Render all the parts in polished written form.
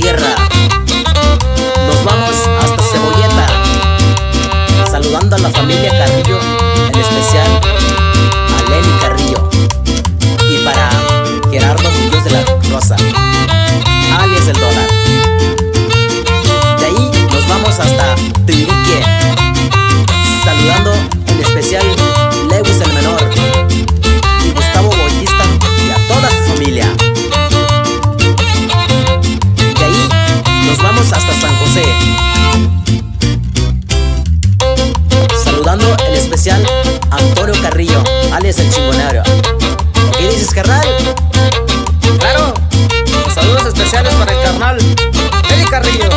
tierra. Nos vamos hasta Cebolleta, saludando a la familia Carrillo, en especial a Lenny Carrillo, y para Gerardo Muñoz de la Rosa, alias el Dólar. De ahí nos vamos hasta Tirique, saludando en especial Lewis el Menor y Gustavo Bollista y a toda su familia. De ahí nos vamos hasta San José, saludando en especial a Antonio Carrillo, alias el Chingonero. ¿Qué dices, carnal? Claro, saludos especiales para el carnal Lenny Carrillo,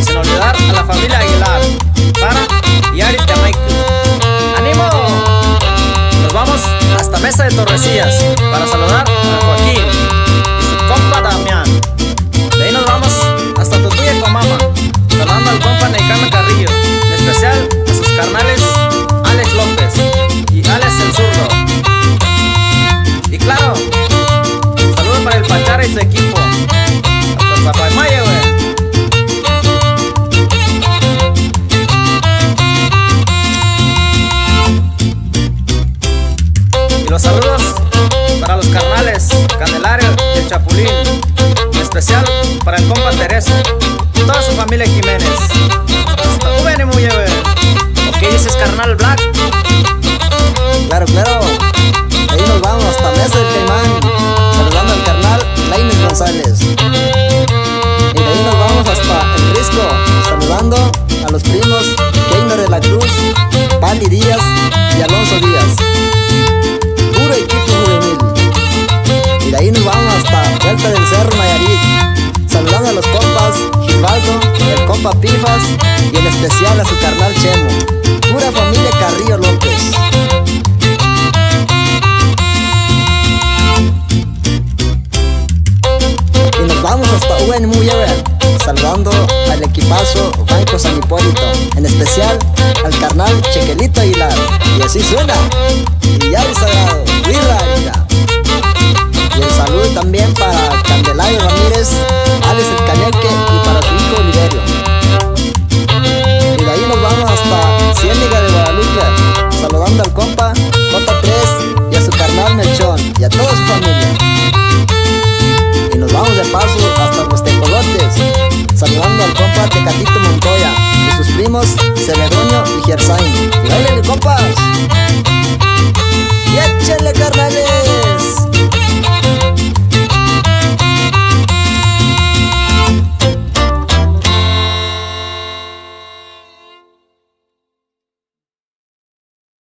sin olvidar a la familia Aguilar, Sara y Ari Jamaica. ¡Ánimo! Nos vamos hasta Mesa de Torrecillas para saludar a Joaquín y su compa Damián. De ahí nos vamos hasta Tutuya, Comama, saludando al compa Neicano Carrillo, en especial a sus carnales Alex López y Alex el Zurdo. Y claro, saludos para el Pachara y su equipo, hasta el Zapalmayo, Y los saludos para los carnales Candelario y el Chapulín, en especial para el compa Teresa y toda su familia Jiménez. Hasta UVN muy bien. ¿O qué dices, carnal Black? Claro, claro. Ahí nos vamos hasta Mesa del Caimán, saludando al carnal Lainez González. Y de ahí nos vamos hasta El Risco, saludando a los primos Keino de la Cruz, Pali Díaz y Alonso Díaz. Puro equipo juvenil. Y de ahí nos vamos hasta Vuelta del Cerro, Nayarit, saludando a los compas Gilbaldo, el compa Pifas y en especial a su carnal Chemo. Pura familia Carrillo López. Y nos vamos hasta UN Muyever, saludando al equipazo Banco San Hipólito, en especial al carnal Chequelito Aguilar. Y así suena. Y ya el sagrado, Wirra. Y el saludo también para Candelario Ramírez, Alex el Cañeque y para su hijo Oliverio. Y de ahí nos vamos hasta Ciénega de Guadalupe, saludando al compa J3 y a su carnal Melchón y a toda su familia. Y nos vamos de paso hasta los Tecolotes, saludando al compa Tecatito Montoya y sus primos Celedonio y Gersain. Y bailele, compa.